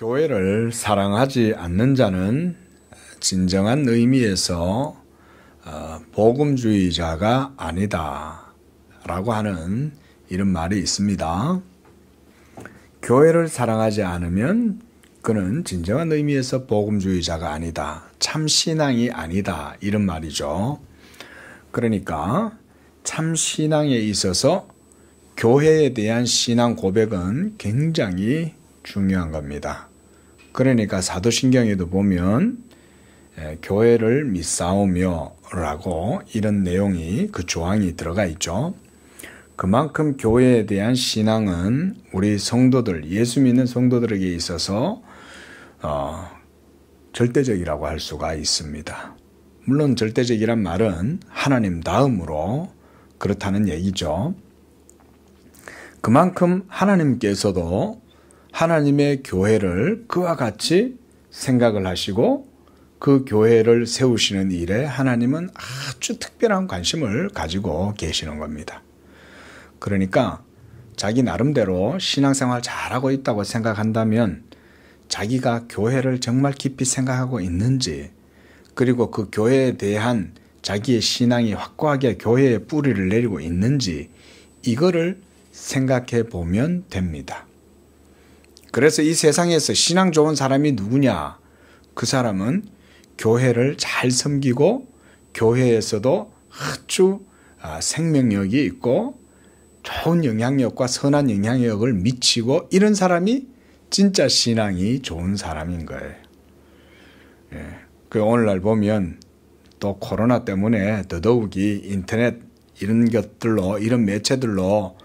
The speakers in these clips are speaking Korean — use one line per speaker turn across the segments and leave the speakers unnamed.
교회를 사랑하지 않는 자는 진정한 의미에서 복음주의자가 아니다 라고 하는 이런 말이 있습니다. 교회를 사랑하지 않으면 그는 진정한 의미에서 복음주의자가 아니다, 참 신앙이 아니다, 이런 말이죠. 그러니까 참 신앙에 있어서 교회에 대한 신앙 고백은 굉장히 중요한 겁니다. 그러니까 사도신경에도 보면 교회를 믿사오며 라고 이런 내용이, 그 조항이 들어가 있죠. 그만큼 교회에 대한 신앙은 우리 성도들, 예수 믿는 성도들에게 있어서 절대적이라고 할 수가 있습니다. 물론 절대적이란 말은 하나님 다음으로 그렇다는 얘기죠. 그만큼 하나님께서도 하나님의 교회를 그와 같이 생각을 하시고 그 교회를 세우시는 일에 하나님은 아주 특별한 관심을 가지고 계시는 겁니다. 그러니까 자기 나름대로 신앙생활 잘하고 있다고 생각한다면 자기가 교회를 정말 깊이 생각하고 있는지, 그리고 그 교회에 대한 자기의 신앙이 확고하게 교회에 뿌리를 내리고 있는지, 이거를 생각해 보면 됩니다. 그래서 이 세상에서 신앙 좋은 사람이 누구냐? 그 사람은 교회를 잘 섬기고 교회에서도 아주 생명력이 있고 좋은 영향력과 선한 영향력을 미치고, 이런 사람이 진짜 신앙이 좋은 사람인 거예요. 그 오늘날 보면 또 코로나 때문에 더더욱이 인터넷 이런 것들로, 이런 매체들로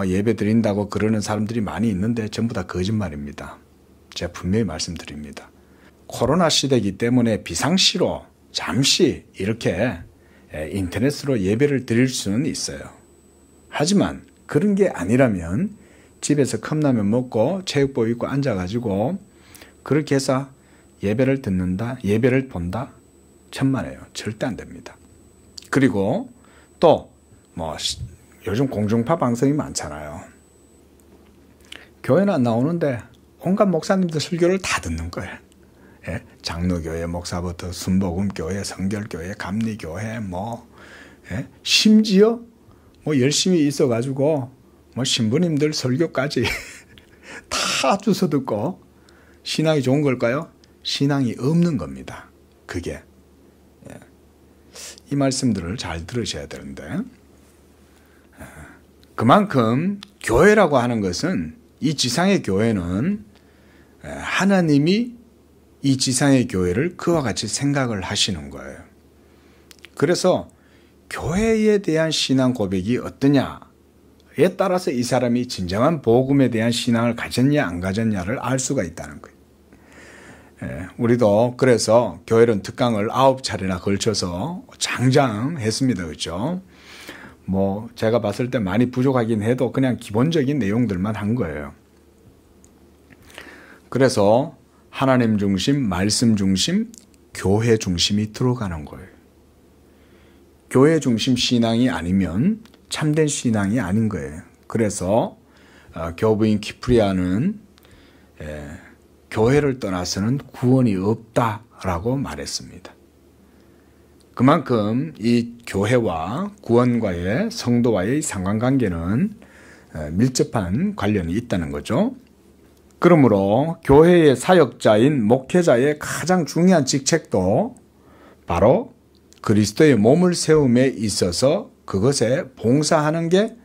예배 드린다고 그러는 사람들이 많이 있는데 전부 다 거짓말입니다. 제가 분명히 말씀드립니다. 코로나 시대이기 때문에 비상시로 잠시 이렇게 인터넷으로 예배를 드릴 수는 있어요. 하지만 그런 게 아니라면 집에서 컵라면 먹고 체육복 입고 앉아가지고 그렇게 해서 예배를 듣는다, 예배를 본다? 천만에요. 절대 안 됩니다. 그리고 또 요즘 공중파 방송이 많잖아요. 교회는 안 나오는데 온갖 목사님들 설교를 다 듣는 거예요. 장로교회 목사부터 순복음교회, 성결교회, 감리교회, 심지어 열심히 있어가지고 신부님들 설교까지 다 주워 듣고 신앙이 좋은 걸까요? 신앙이 없는 겁니다. 그게. 이 말씀들을 잘 들으셔야 되는데, 그만큼 교회라고 하는 것은, 이 지상의 교회는 하나님이 이 지상의 교회를 그와 같이 생각을 하시는 거예요. 그래서 교회에 대한 신앙 고백이 어떠냐에 따라서 이 사람이 진정한 복음에 대한 신앙을 가졌냐 안 가졌냐를 알 수가 있다는 거예요. 우리도 그래서 교회론 특강을 9차례나 걸쳐서 장장했습니다. 그렇죠? 제가 봤을 때 많이 부족하긴 해도 그냥 기본적인 내용들만 한 거예요. 그래서 하나님 중심, 말씀 중심, 교회 중심이 들어가는 거예요. 교회 중심 신앙이 아니면 참된 신앙이 아닌 거예요. 그래서 교부인 키프리아는 교회를 떠나서는 구원이 없다라고 말했습니다. 그만큼 이 교회와 구원과의, 성도와의 상관관계는 밀접한 관련이 있다는 거죠. 그러므로 교회의 사역자인 목회자의 가장 중요한 직책도 바로 그리스도의 몸을 세움에 있어서 그것에 봉사하는 게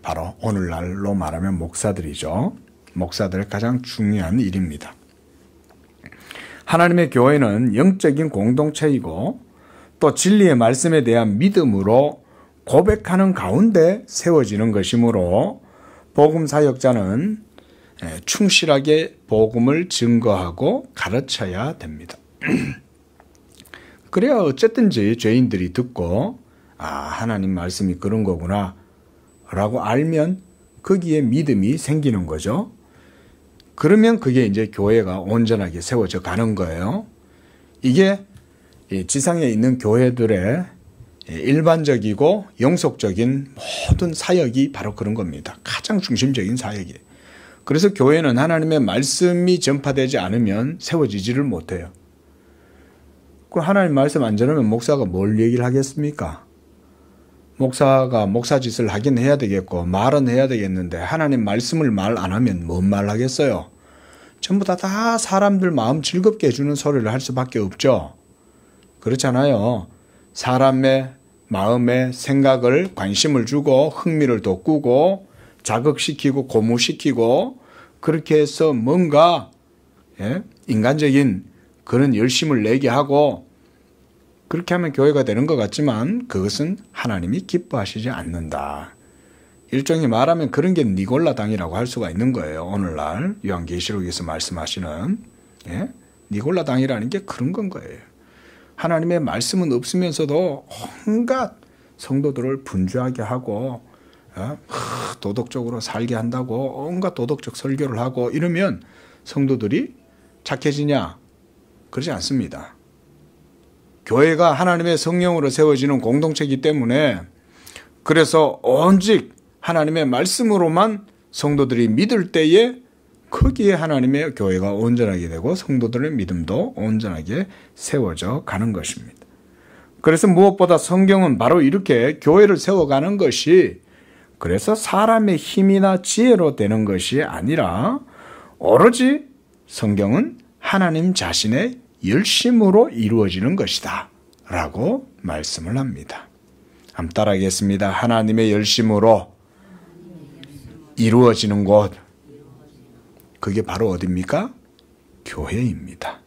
바로 오늘날로 말하면 목사들이죠. 목사들의 가장 중요한 일입니다. 하나님의 교회는 영적인 공동체이고 또 진리의 말씀에 대한 믿음으로 고백하는 가운데 세워지는 것이므로 복음 사역자는 충실하게 복음을 증거하고 가르쳐야 됩니다. 그래야 어쨌든지 죄인들이 듣고 하나님 말씀이 그런 거구나 라고 알면 거기에 믿음이 생기는 거죠. 그러면 그게 이제 교회가 온전하게 세워져 가는 거예요. 이게 지상에 있는 교회들의 일반적이고 영속적인 모든 사역이 바로 그런 겁니다. 가장 중심적인 사역이에요. 그래서 교회는 하나님의 말씀이 전파되지 않으면 세워지지를 못해요. 그 하나님 말씀 안 전하면 목사가 뭘 얘기를 하겠습니까? 목사가 목사짓을 하긴 해야 되겠고 말은 해야 되겠는데 하나님 말씀을 말 안 하면 뭔 말 하겠어요? 전부 다 사람들 마음 즐겁게 해주는 소리를 할 수밖에 없죠. 그렇잖아요. 사람의 마음에 생각을 관심을 주고 흥미를 돋구고 자극시키고 고무시키고 그렇게 해서 뭔가 인간적인 그런 열심을 내게 하고 그렇게 하면 교회가 되는 것 같지만 그것은 하나님이 기뻐하시지 않는다. 일종의 말하면 그런 게 니골라당이라고 할 수가 있는 거예요. 오늘날 요한계시록에서 말씀하시는 니골라당이라는 게 그런 건 거예요. 하나님의 말씀은 없으면서도 온갖 성도들을 분주하게 하고 도덕적으로 살게 한다고 온갖 도덕적 설교를 하고 이러면 성도들이 착해지냐? 그러지 않습니다. 교회가 하나님의 성령으로 세워지는 공동체이기 때문에 그래서 오직 하나님의 말씀으로만 성도들이 믿을 때에 거기에 하나님의 교회가 온전하게 되고 성도들의 믿음도 온전하게 세워져 가는 것입니다. 그래서 무엇보다 성경은 바로 이렇게 교회를 세워가는 것이 그래서 사람의 힘이나 지혜로 되는 것이 아니라 오로지 성경은 하나님 자신의 열심으로 이루어지는 것이다 라고 말씀을 합니다. 한번 따라하겠습니다. 하나님의 열심으로 이루어지는 곳, 그게 바로 어디입니까? 교회입니다.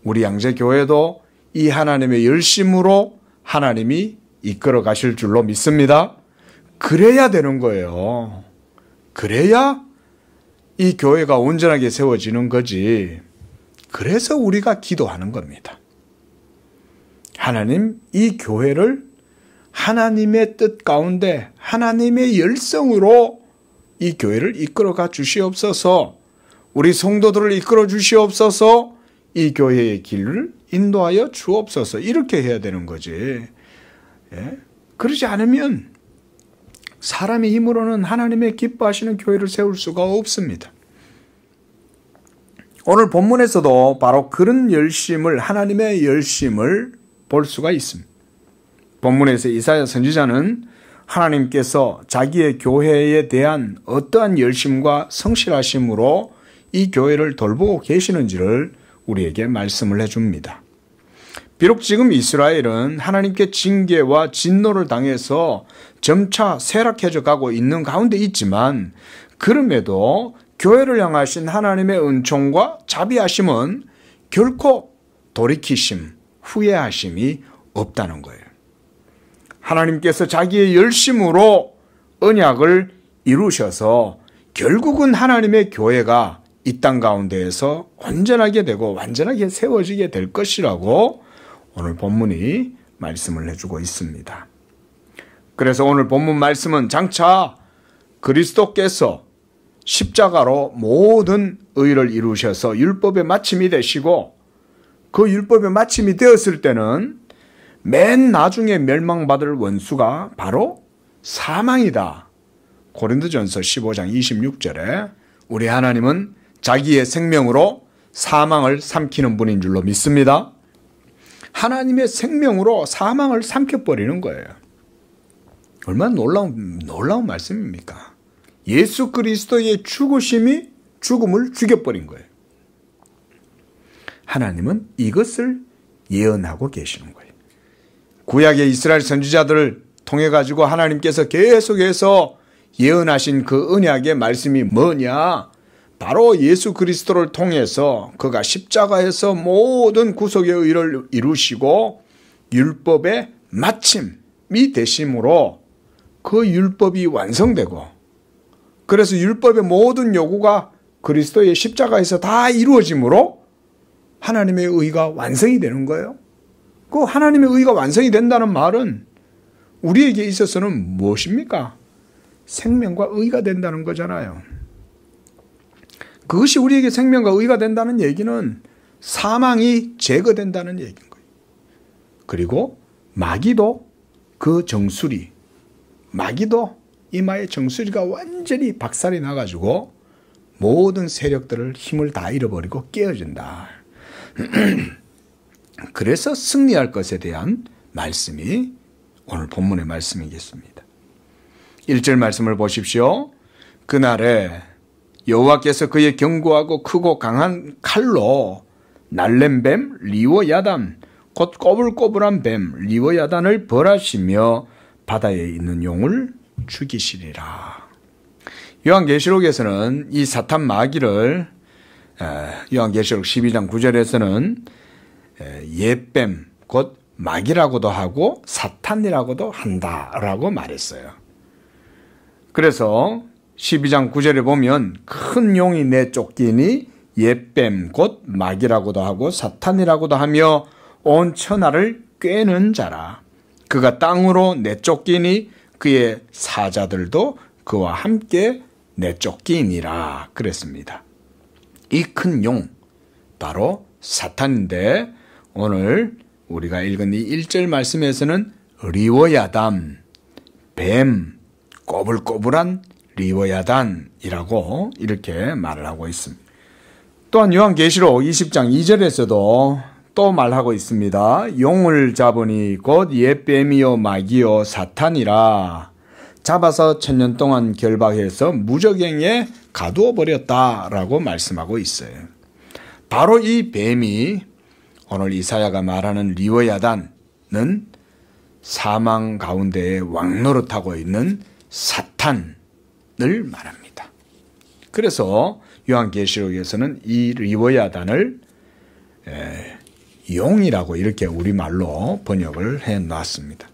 우리 양재교회도 이 하나님의 열심으로 하나님이 이끌어 가실 줄로 믿습니다. 그래야 되는 거예요. 그래야 이 교회가 온전하게 세워지는 거지. 그래서 우리가 기도하는 겁니다. 하나님, 이 교회를 하나님의 뜻 가운데 하나님의 열성으로 이 교회를 이끌어가 주시옵소서. 우리 성도들을 이끌어 주시옵소서. 이 교회의 길을 인도하여 주옵소서. 이렇게 해야 되는 거지. 그러지 않으면 사람의 힘으로는 하나님의 기뻐하시는 교회를 세울 수가 없습니다. 오늘 본문에서도 바로 그런 열심을, 하나님의 열심을 볼 수가 있습니다. 본문에서 이사야 선지자는 하나님께서 자기의 교회에 대한 어떠한 열심과 성실하심으로 이 교회를 돌보고 계시는지를 우리에게 말씀을 해줍니다. 비록 지금 이스라엘은 하나님께 징계와 진노를 당해서 점차 쇠락해져 가고 있는 가운데 있지만 그럼에도 교회를 향하신 하나님의 은총과 자비하심은 결코 돌이키심, 후회하심이 없다는 거예요. 하나님께서 자기의 열심으로 언약을 이루셔서 결국은 하나님의 교회가 이 땅 가운데에서 온전하게 되고 완전하게 세워지게 될 것이라고 오늘 본문이 말씀을 해주고 있습니다. 그래서 오늘 본문 말씀은 장차 그리스도께서 십자가로 모든 의를 이루셔서 율법의 마침이 되시고 그 율법의 마침이 되었을 때는 맨 나중에 멸망받을 원수가 바로 사망이다. 고린도전서 15장 26절에 우리 하나님은 자기의 생명으로 사망을 삼키는 분인 줄로 믿습니다. 하나님의 생명으로 사망을 삼켜버리는 거예요. 얼마나 놀라운 말씀입니까? 예수 그리스도의 죽으심이 죽음을 죽여버린 거예요. 하나님은 이것을 예언하고 계시는 거예요. 구약의 이스라엘 선지자들을 통해 가지고 하나님께서 계속해서 예언하신 그 언약의 말씀이 뭐냐? 바로 예수 그리스도를 통해서 그가 십자가에서 모든 구속의 의를 이루시고 율법의 마침이 되심으로 그 율법이 완성되고 그래서 율법의 모든 요구가 그리스도의 십자가에서 다 이루어짐으로 하나님의 의가 완성이 되는 거예요. 그 하나님의 의가 완성이 된다는 말은 우리에게 있어서는 무엇입니까? 생명과 의가 된다는 거잖아요. 그것이 우리에게 생명과 의가 된다는 얘기는 사망이 제거된다는 얘기인 거예요. 그리고 마귀도 그 정수리, 마귀도 이마의 정수리가 완전히 박살이 나가지고 모든 세력들을 힘을 다 잃어버리고 깨어진다. 그래서 승리할 것에 대한 말씀이 오늘 본문의 말씀이겠습니다. 1절 말씀을 보십시오. 그날에 여호와께서 그의 견고하고 크고 강한 칼로 날랜 뱀 리워야단 곧 꼬불꼬불한 뱀 리워야단을 벌하시며 바다에 있는 용을 죽이시리라. 요한계시록에서는 이 사탄 마귀를 요한계시록 12장 9절에서는 옛뱀 곧 마귀라고도 하고 사탄이라고도 한다라고 말했어요. 그래서 12장 9절에 보면 큰 용이 내쫓기니 옛뱀 곧 마귀라고도 하고 사탄이라고도 하며 온 천하를 꿰는 자라. 그가 땅으로 내쫓기니 그의 사자들도 그와 함께 내쫓기니라 그랬습니다. 이 큰 용 바로 사탄인데 오늘 우리가 읽은 이 1절 말씀에서는 리워야담 뱀 꼬불꼬불한 리워야단이라고 이렇게 말을 하고 있습니다. 또한 요한계시록 20장 2절에서도 또 말하고 있습니다. 용을 잡으니 곧 옛뱀이요 마귀요 사탄이라 잡아서 1000년 동안 결박해서 무저갱에 가두어 버렸다라고 말씀하고 있어요. 바로 이 뱀이 오늘 이사야가 말하는 리워야단은 사망 가운데에 왕노릇하고 있는 사탄을 말합니다. 그래서 요한계시록에서는 이 리워야단을 용이라고 이렇게 우리말로 번역을 해놨습니다.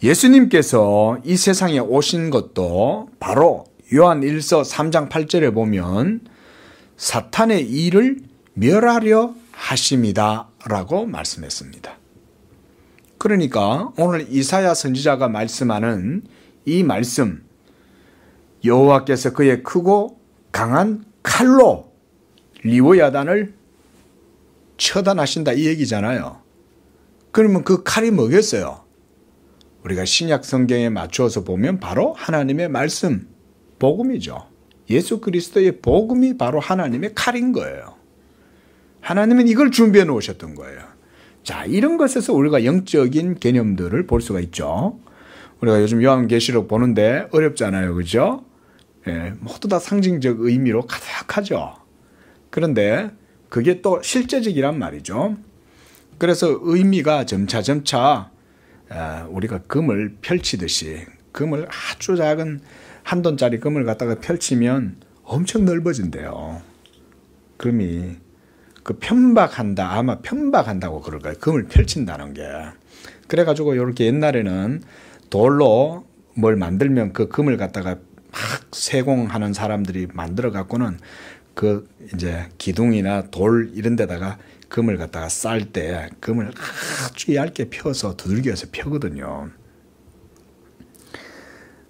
예수님께서 이 세상에 오신 것도 바로 요한 1서 3장 8절에 보면 사탄의 일을 멸하려 하심이다 라고 말씀했습니다. 그러니까 오늘 이사야 선지자가 말씀하는 이 말씀, 여호와께서 그의 크고 강한 칼로 리워야단을 처단하신다 이 얘기잖아요. 그러면 그 칼이 뭐겠어요? 우리가 신약 성경에 맞추어서 보면 바로 하나님의 말씀, 복음이죠. 예수 그리스도의 복음이 바로 하나님의 칼인 거예요. 하나님은 이걸 준비해 놓으셨던 거예요. 자, 이런 것에서 우리가 영적인 개념들을 볼 수가 있죠. 우리가 요즘 요한계시록 보는데 어렵잖아요. 그죠? 예, 모두 다 상징적 의미로 가득하죠. 그런데 그게 또 실제적이란 말이죠. 그래서 의미가 점차 우리가 금을 펼치듯이 금을 아주 작은 한 돈짜리 금을 갖다가 펼치면 엄청 넓어진대요. 금이 그 편박한다 아마 편박한다고 그럴 거예요. 금을 펼친다는 게. 그래가지고 이렇게 옛날에는 돌로 뭘 만들면 그 금을 갖다가 막 세공하는 사람들이 만들어 갖고는 그 이제 기둥이나 돌 이런 데다가 금을 갖다가 쌀 때 금을 아주 얇게 펴서 두들겨서 펴거든요.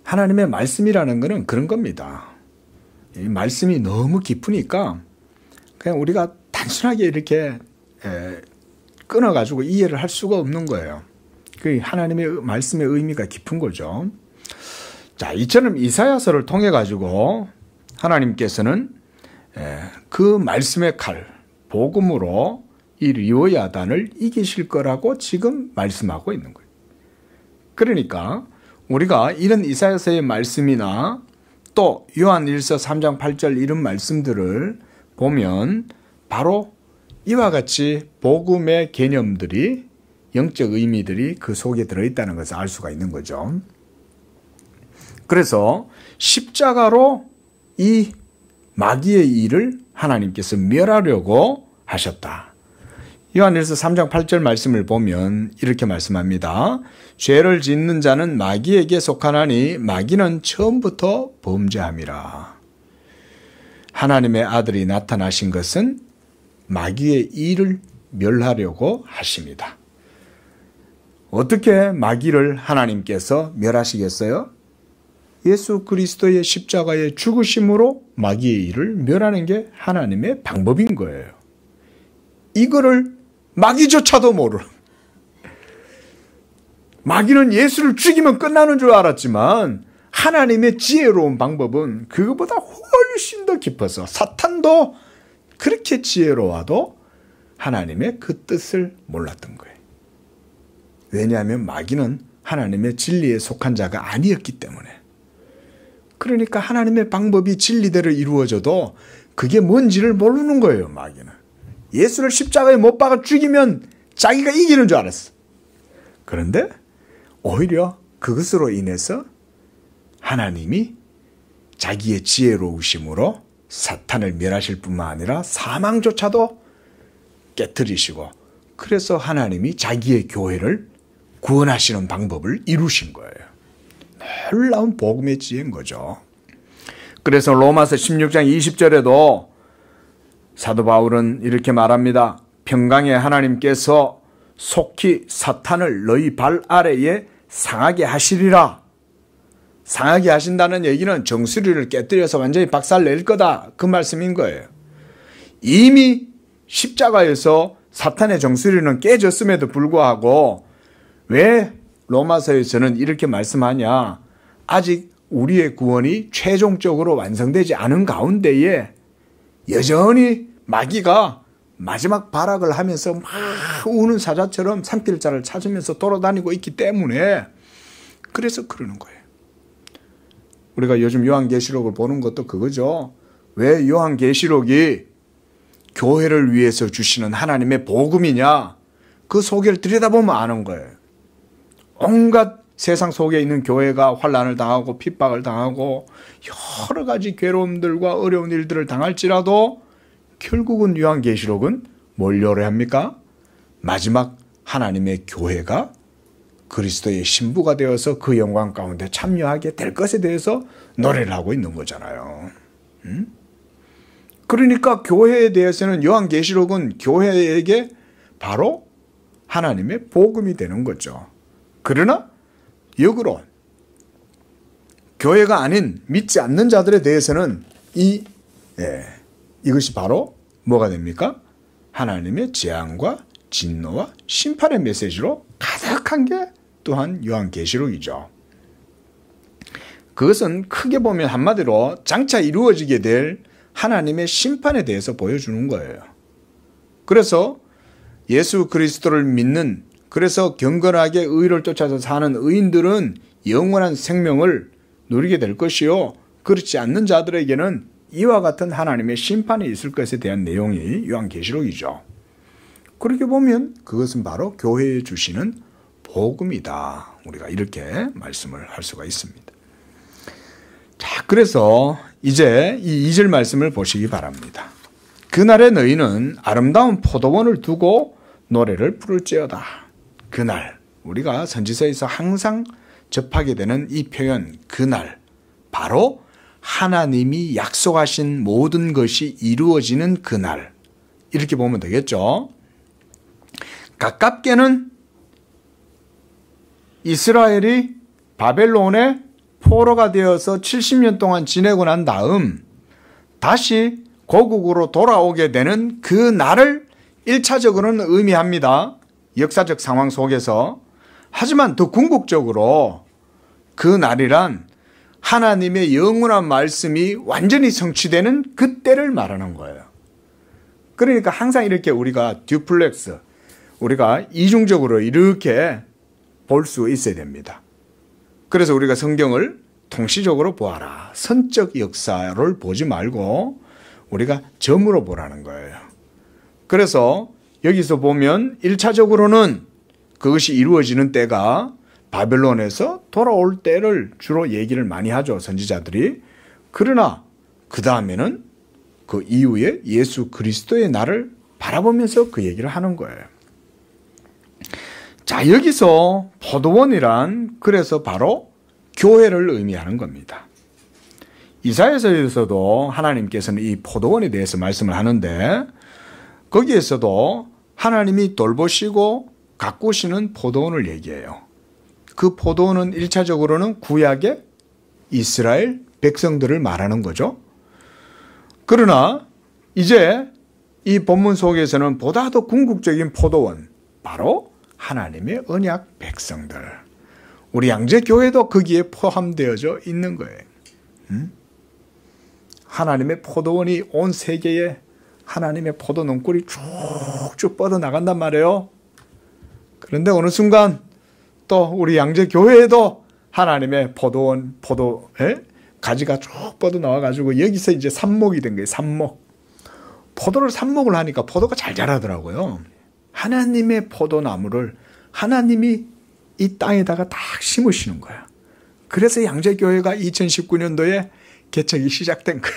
하나님의 말씀이라는 거는 그런 겁니다. 이 말씀이 너무 깊으니까 그냥 우리가 단순하게 이렇게 끊어가지고 이해를 할 수가 없는 거예요. 그 하나님의 말씀의 의미가 깊은 거죠. 자, 이처럼 이사야서를 통해 가지고 하나님께서는 그 말씀의 칼, 복음으로 이 리워야단을 이기실 거라고 지금 말씀하고 있는 거예요. 그러니까 우리가 이런 이사야서의 말씀이나 또 요한 1서 3장 8절 이런 말씀들을 보면 바로 이와 같이 복음의 개념들이 영적 의미들이 그 속에 들어있다는 것을 알 수가 있는 거죠. 그래서 십자가로 이 마귀의 일을 하나님께서 멸하려고 하셨다. 요한일서 3장 8절 말씀을 보면 이렇게 말씀합니다. 죄를 짓는 자는 마귀에게 속하나니 마귀는 처음부터 범죄함이라. 하나님의 아들이 나타나신 것은 마귀의 일을 멸하려고 하십니다. 어떻게 마귀를 하나님께서 멸하시겠어요? 예수 그리스도의 십자가의 죽으심으로 마귀의 일을 멸하는 게 하나님의 방법인 거예요. 이거를 마귀조차도 모르는. 마귀는 예수를 죽이면 끝나는 줄 알았지만 하나님의 지혜로운 방법은 그거보다 훨씬 더 깊어서 사탄도 그렇게 지혜로워도 하나님의 그 뜻을 몰랐던 거예요. 왜냐하면 마귀는 하나님의 진리에 속한 자가 아니었기 때문에. 그러니까 하나님의 방법이 진리대로 이루어져도 그게 뭔지를 모르는 거예요, 마귀는. 예수를 십자가에 못 박아 죽이면 자기가 이기는 줄 알았어. 그런데 오히려 그것으로 인해서 하나님이 자기의 지혜로우심으로 사탄을 멸하실 뿐만 아니라 사망조차도 깨뜨리시고, 그래서 하나님이 자기의 교회를 구원하시는 방법을 이루신 거예요. 놀라운 복음의 지혜인 거죠. 그래서 로마서 16장 20절에도 사도 바울은 이렇게 말합니다. 평강의 하나님께서 속히 사탄을 너희 발 아래에 상하게 하시리라. 상하게 하신다는 얘기는 정수리를 깨뜨려서 완전히 박살낼 거다, 그 말씀인 거예요. 이미 십자가에서 사탄의 정수리는 깨졌음에도 불구하고 왜 로마서에서는 이렇게 말씀하냐. 아직 우리의 구원이 최종적으로 완성되지 않은 가운데에 여전히 마귀가 마지막 발악을 하면서 막 우는 사자처럼 산길자를 찾으면서 돌아다니고 있기 때문에 그래서 그러는 거예요. 우리가 요즘 요한계시록을 보는 것도 그거죠. 왜 요한계시록이 교회를 위해서 주시는 하나님의 복음이냐, 그 소개를 들여다보면 아는 거예요. 온갖 세상 속에 있는 교회가 환난을 당하고 핍박을 당하고 여러 가지 괴로움들과 어려운 일들을 당할지라도 결국은 요한계시록은 뭘 요래합니까? 마지막 하나님의 교회가 그리스도의 신부가 되어서 그 영광 가운데 참여하게 될 것에 대해서 노래를 하고 있는 거잖아요. 그러니까 교회에 대해서는 요한계시록은 교회에게 바로 하나님의 복음이 되는 거죠. 그러나 역으로 교회가 아닌 믿지 않는 자들에 대해서는 이것이 바로 뭐가 됩니까? 하나님의 재앙과 진노와 심판의 메시지로 가득한 게 또한 요한계시록이죠. 그것은 크게 보면 한마디로 장차 이루어지게 될 하나님의 심판에 대해서 보여주는 거예요. 그래서 예수 그리스도를 믿는, 그래서 경건하게 의를 쫓아서 사는 의인들은 영원한 생명을 누리게 될 것이요, 그렇지 않는 자들에게는 이와 같은 하나님의 심판이 있을 것에 대한 내용이 요한계시록이죠. 그렇게 보면 그것은 바로 교회에 주시는 복음이다. 우리가 이렇게 말씀을 할 수가 있습니다. 자, 그래서 이제 이 2절 말씀을 보시기 바랍니다. 그날에 너희는 아름다운 포도원을 두고 노래를 부를지어다. 그날, 우리가 선지서에서 항상 접하게 되는 이 표현, 그날, 바로 하나님이 약속하신 모든 것이 이루어지는 그날, 이렇게 보면 되겠죠. 가깝게는 이스라엘이 바벨론의 포로가 되어서 70년 동안 지내고 난 다음 다시 고국으로 돌아오게 되는 그 날을 1차적으로는 의미합니다. 역사적 상황 속에서. 하지만 더 궁극적으로 그 날이란 하나님의 영원한 말씀이 완전히 성취되는 그때를 말하는 거예요. 그러니까 항상 이렇게 우리가 듀플렉스, 우리가 이중적으로 이렇게 볼 수 있어야 됩니다. 그래서 우리가 성경을 통시적으로 보아라. 선적 역사를 보지 말고 우리가 점으로 보라는 거예요. 그래서 여기서 보면 1차적으로는 그것이 이루어지는 때가 바벨론에서 돌아올 때를 주로 얘기를 많이 하죠, 선지자들이. 그러나 그 다음에는 그 이후에 예수 그리스도의 날을 바라보면서 그 얘기를 하는 거예요. 자, 여기서 포도원이란 그래서 바로 교회를 의미하는 겁니다. 이사야서에서도 하나님께서는 이 포도원에 대해서 말씀을 하는데 거기에서도 하나님이 돌보시고 가꾸시는 포도원을 얘기해요. 그 포도원은 1차적으로는 구약의 이스라엘 백성들을 말하는 거죠. 그러나 이제 이 본문 속에서는 보다 더 궁극적인 포도원, 바로 하나님의 언약 백성들. 우리 양재교회도 거기에 포함되어져 있는 거예요. 하나님의 포도원이 온 세계에 하나님의 포도 농골이 쭉쭉 뻗어나간단 말이에요. 그런데 어느 순간 또 우리 양재교회에도 하나님의 포도원, 가지가 쭉 뻗어나와가지고 여기서 이제 삽목이 된 거예요. 삽목. 포도를 삽목을 하니까 포도가 잘 자라더라고요. 하나님의 포도나무를 하나님이 이 땅에다가 딱 심으시는 거야. 그래서 양재교회가 2019년도에 개척이 시작된 거야.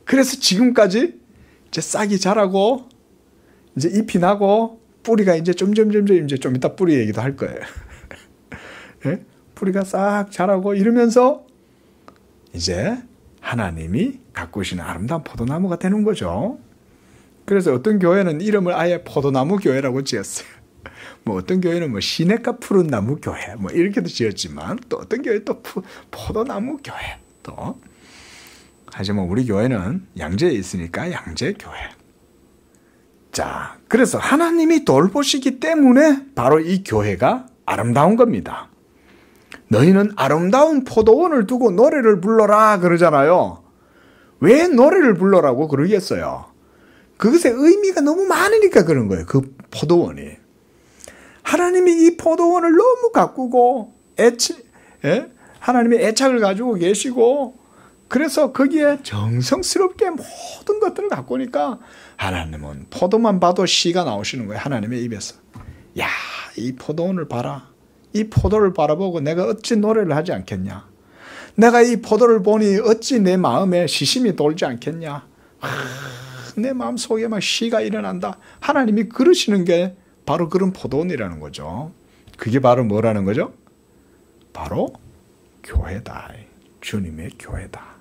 그래서 지금까지 이제 싹이 자라고 이제 잎이 나고 뿌리가 이제 점점 이제 좀 이따 뿌리 얘기도 할 거예요. 예? 뿌리가 싹 자라고 이러면서 이제 하나님이 가꾸시는 아름다운 포도나무가 되는 거죠. 그래서 어떤 교회는 이름을 아예 포도나무 교회라고 지었어요. 뭐 어떤 교회는 뭐 시냇가 푸른 나무 교회 뭐 이렇게도 지었지만 또 어떤 교회 또 포도나무 교회 또. 하지만 우리 교회는 양재에 있으니까 양재교회. 자, 그래서 하나님이 돌보시기 때문에 바로 이 교회가 아름다운 겁니다. 너희는 아름다운 포도원을 두고 노래를 불러라 그러잖아요. 왜 노래를 불러라고 그러겠어요? 그것의 의미가 너무 많으니까 그런 거예요. 그 포도원이. 하나님이 이 포도원을 너무 가꾸고 하나님의 애착을 가지고 계시고 그래서 거기에 정성스럽게 모든 것들을 가꾸니까 하나님은 포도만 봐도 시가 나오시는 거예요. 하나님의 입에서. 야, 이 포도원을 봐라. 이 포도를 바라보고 내가 어찌 노래를 하지 않겠냐. 내가 이 포도를 보니 어찌 내 마음에 시심이 돌지 않겠냐. 내 마음속에 막 시가 일어난다. 하나님이 그러시는 게 바로 그런 포도원이라는 거죠. 그게 바로 뭐라는 거죠? 바로 교회다. 주님의 교회다.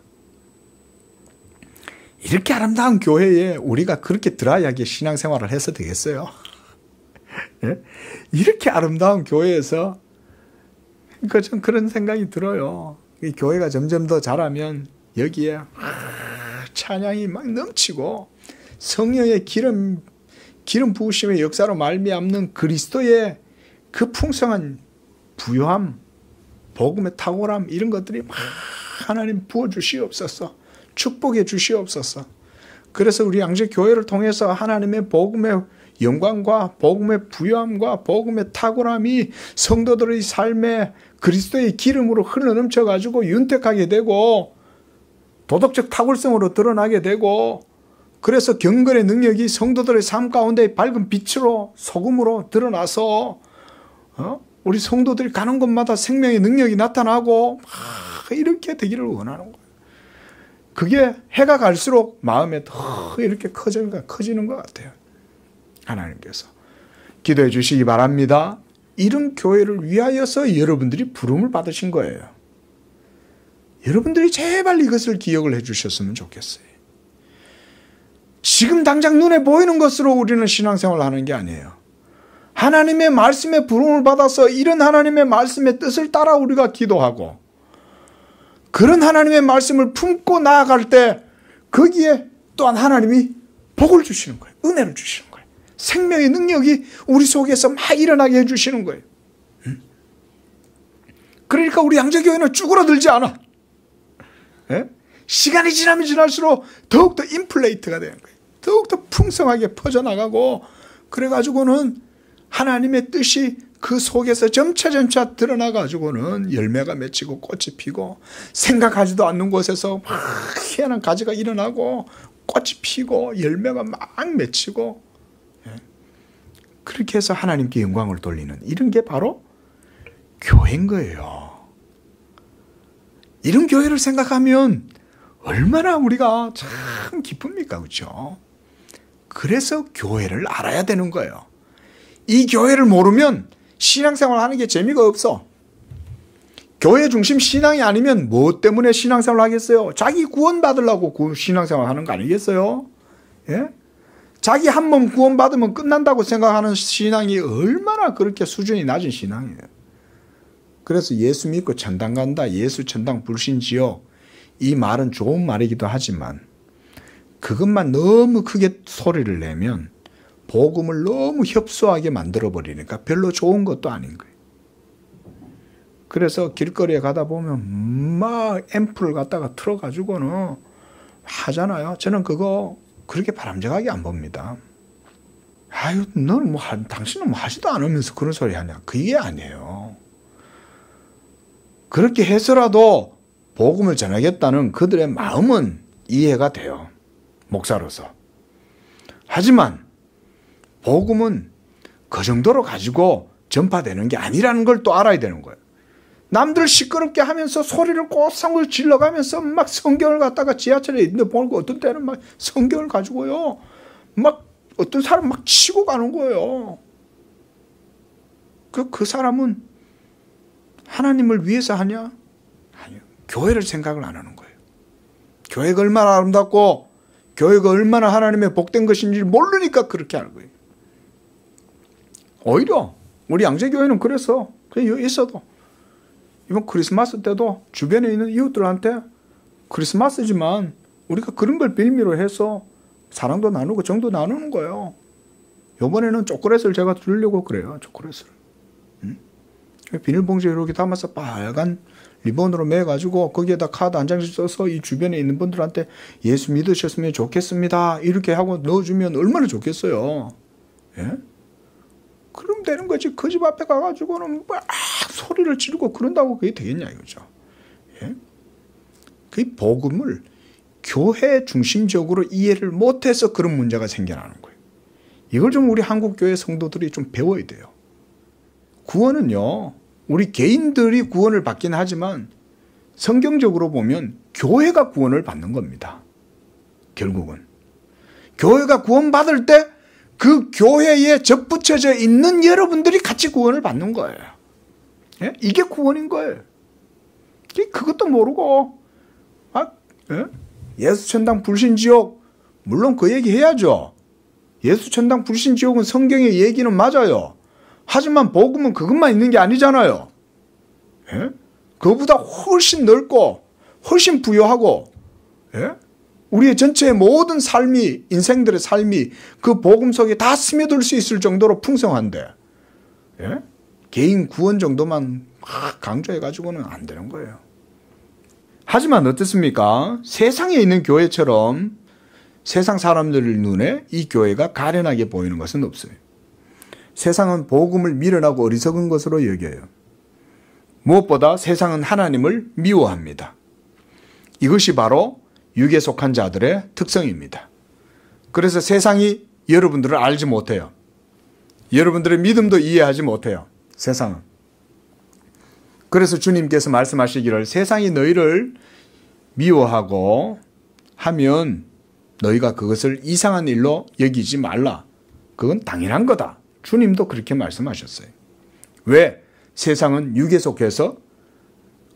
이렇게 아름다운 교회에 우리가 그렇게 드라이하게 신앙생활을 해서 되겠어요? 예? 이렇게 아름다운 교회에서 그러니까 좀 그런 생각이 들어요. 이 교회가 점점 더 자라면 여기에 찬양이 막 넘치고 성령의 기름 부으심의 역사로 말미암는 그리스도의 그 풍성한 부요함, 복음의 탁월함 이런 것들이 막 하나님 부어주시옵소서. 축복해 주시옵소서. 그래서 우리 양재교회를 통해서 하나님의 복음의 영광과 복음의 부요함과 복음의 탁월함이 성도들의 삶에 그리스도의 기름으로 흘러넘쳐가지고 윤택하게 되고 도덕적 탁월성으로 드러나게 되고 그래서 경건의 능력이 성도들의 삶 가운데 밝은 빛으로 소금으로 드러나서 우리 성도들이 가는 곳마다 생명의 능력이 나타나고 이렇게 되기를 원하는 거예요. 그게 해가 갈수록 마음에 더 이렇게 커지는 것 같아요. 하나님께서 기도해 주시기 바랍니다. 이런 교회를 위하여서 여러분들이 부름을 받으신 거예요. 여러분들이 제발 이것을 기억을 해 주셨으면 좋겠어요. 지금 당장 눈에 보이는 것으로 우리는 신앙생활을 하는 게 아니에요. 하나님의 말씀에 부름을 받아서 이런 하나님의 말씀의 뜻을 따라 우리가 기도하고 그런 하나님의 말씀을 품고 나아갈 때 거기에 또한 하나님이 복을 주시는 거예요. 은혜를 주시는 거예요. 생명의 능력이 우리 속에서 막 일어나게 해주시는 거예요. 그러니까 우리 양재교회는 쭈그러들지 않아. 시간이 지나면 지날수록 더욱더 인플레이트가 되는 거예요. 더욱더 풍성하게 퍼져나가고 그래가지고는 하나님의 뜻이 그 속에서 점차 드러나가지고는 열매가 맺히고 꽃이 피고 생각하지도 않는 곳에서 막 희한한 가지가 일어나고 꽃이 피고 열매가 막 맺히고 그렇게 해서 하나님께 영광을 돌리는 이런 게 바로 교회인 거예요. 이런 교회를 생각하면 얼마나 우리가 참 기쁩니까? 그렇죠? 그래서 교회를 알아야 되는 거예요. 이 교회를 모르면 신앙생활 하는 게 재미가 없어. 교회 중심 신앙이 아니면 뭐 때문에 신앙생활 하겠어요? 자기 구원받으려고 신앙생활 하는 거 아니겠어요? 예? 자기 한 몸 구원받으면 끝난다고 생각하는 신앙이 얼마나 그렇게 수준이 낮은 신앙이에요. 그래서 예수 믿고 천당 간다. 예수 천당 불신지옥. 이 말은 좋은 말이기도 하지만 그것만 너무 크게 소리를 내면 복음을 너무 협소하게 만들어버리니까 별로 좋은 것도 아닌 거예요. 그래서 길거리에 가다 보면 막 앰프를 갖다가 틀어가지고는 하잖아요. 저는 그거 그렇게 바람직하게 안 봅니다. 아유, 너는 뭐, 당신은 뭐 하지도 않으면서 그런 소리 하냐. 그게 아니에요. 그렇게 해서라도 복음을 전하겠다는 그들의 마음은 이해가 돼요. 목사로서. 하지만 복음은 그 정도로 가지고 전파되는 게 아니라는 걸 또 알아야 되는 거예요. 남들 시끄럽게 하면서 소리를 꼬상을 질러가면서 막 성경을 갖다가 지하철에 있는데 보고 어떤 때는 막 성경을 가지고요. 막 어떤 사람 막 치고 가는 거예요. 그 사람은 하나님을 위해서 하냐? 아니요. 교회를 생각을 안 하는 거예요. 교회가 얼마나 아름답고 교회가 얼마나 하나님의 복된 것인지 모르니까 그렇게 하는 거예요. 오히려 우리 양재교회는 그래서 있어도 이번 크리스마스 때도 주변에 있는 이웃들한테 크리스마스지만 우리가 그런 걸 빌미로 해서 사랑도 나누고 정도 나누는 거예요. 이번에는 초콜릿을 제가 주려고 그래요. 초콜릿을. 비닐봉지에 이렇게 담아서 빨간 리본으로 매가지고 거기에다 카드 한 장씩 써서 이 주변에 있는 분들한테 예수 믿으셨으면 좋겠습니다. 이렇게 하고 넣어주면 얼마나 좋겠어요. 예? 그럼 되는 거지. 그 집 앞에 가가지고는 막 소리를 지르고 그런다고 그게 되겠냐 이거죠. 예? 그 복음을 교회 중심적으로 이해를 못해서 그런 문제가 생겨나는 거예요. 이걸 좀 우리 한국교회 성도들이 좀 배워야 돼요. 구원은요, 우리 개인들이 구원을 받긴 하지만 성경적으로 보면 교회가 구원을 받는 겁니다. 결국은. 교회가 구원받을 때 그 교회에 접붙여져 있는 여러분들이 같이 구원을 받는 거예요. 예? 이게 구원인 거예요. 그것도 모르고 예? 예수천당 불신지옥 물론 그 얘기 해야죠. 예수천당 불신지옥은 성경의 얘기는 맞아요. 하지만 복음은 그것만 있는 게 아니잖아요. 예? 그보다 훨씬 넓고 훨씬 부유하고 예? 우리의 전체의 모든 삶이 인생들의 삶이 그 복음 속에 다 스며들 수 있을 정도로 풍성한데 예? 개인 구원 정도만 막 강조해가지고는 안 되는 거예요. 하지만 어떻습니까? 세상에 있는 교회처럼 세상 사람들 눈에 이 교회가 가련하게 보이는 것은 없어요. 세상은 복음을 미련하고 어리석은 것으로 여겨요. 무엇보다 세상은 하나님을 미워합니다. 이것이 바로 육에 속한 자들의 특성입니다. 그래서 세상이 여러분들을 알지 못해요. 여러분들의 믿음도 이해하지 못해요. 세상은. 그래서 주님께서 말씀하시기를 세상이 너희를 미워하고 하면 너희가 그것을 이상한 일로 여기지 말라. 그건 당연한 거다. 주님도 그렇게 말씀하셨어요. 왜? 세상은 육에 속해서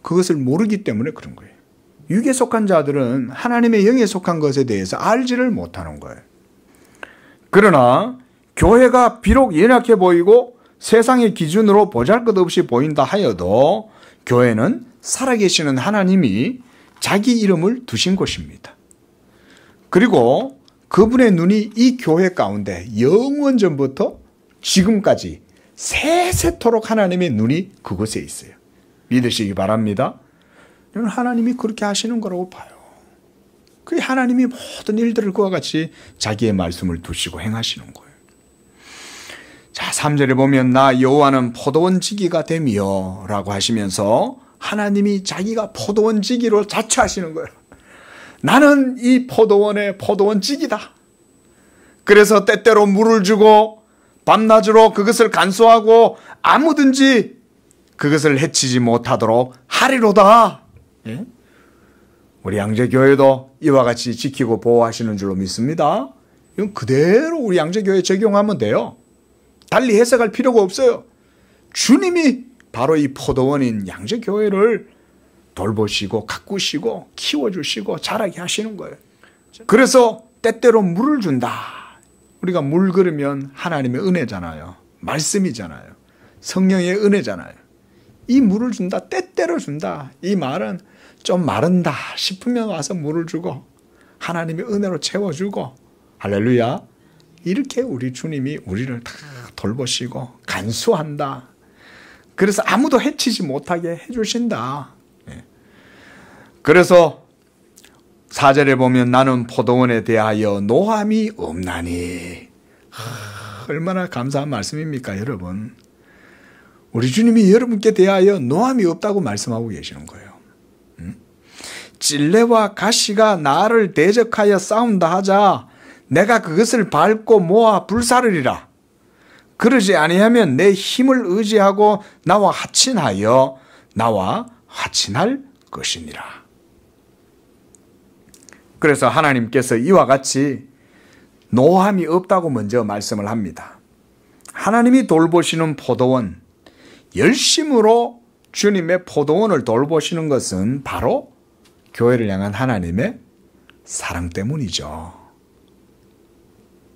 그것을 모르기 때문에 그런 거예요. 육에 속한 자들은 하나님의 영에 속한 것에 대해서 알지를 못하는 거예요. 그러나 교회가 비록 연약해 보이고 세상의 기준으로 보잘것없이 보인다 하여도 교회는 살아계시는 하나님이 자기 이름을 두신 곳입니다. 그리고 그분의 눈이 이 교회 가운데 영원전부터 지금까지 세세토록 하나님의 눈이 그곳에 있어요. 믿으시기 바랍니다. 저는 하나님이 그렇게 하시는 거라고 봐요. 그 하나님이 모든 일들을 그와 같이 자기의 말씀을 두시고 행하시는 거예요. 자, 3절에 보면 나 여호와는 포도원지기가 되며 라고 하시면서 하나님이 자기가 포도원지기로 자처하시는 거예요. 나는 이 포도원의 포도원지기다. 그래서 때때로 물을 주고 밤낮으로 그것을 간수하고 아무든지 그것을 해치지 못하도록 하리로다. 예? 우리 양재교회도 이와 같이 지키고 보호하시는 줄로 믿습니다. 이건 그대로 우리 양재교회에 적용하면 돼요. 달리 해석할 필요가 없어요. 주님이 바로 이 포도원인 양재교회를 돌보시고 가꾸시고 키워주시고 자라게 하시는 거예요. 그래서 때때로 물을 준다. 우리가 물 그러면 하나님의 은혜잖아요. 말씀이잖아요. 성령의 은혜잖아요. 이 물을 준다. 때때로 준다. 이 말은 좀 마른다 싶으면 와서 물을 주고 하나님의 은혜로 채워주고 할렐루야. 이렇게 우리 주님이 우리를 다 돌보시고 간수한다. 그래서 아무도 해치지 못하게 해주신다. 그래서 4절에 보면 나는 포도원에 대하여 노함이 없나니. 얼마나 감사한 말씀입니까, 여러분. 우리 주님이 여러분께 대하여 노함이 없다고 말씀하고 계시는 거예요. 찔레와 가시가 나를 대적하여 싸운다 하자 내가 그것을 밟고 모아 불사르리라. 그러지 아니하면 내 힘을 의지하고 나와 하친할 것이니라. 그래서 하나님께서 이와 같이 노함이 없다고 먼저 말씀을 합니다. 하나님이 돌보시는 포도원, 열심으로 주님의 포도원을 돌보시는 것은 바로 교회를 향한 하나님의 사랑 때문이죠.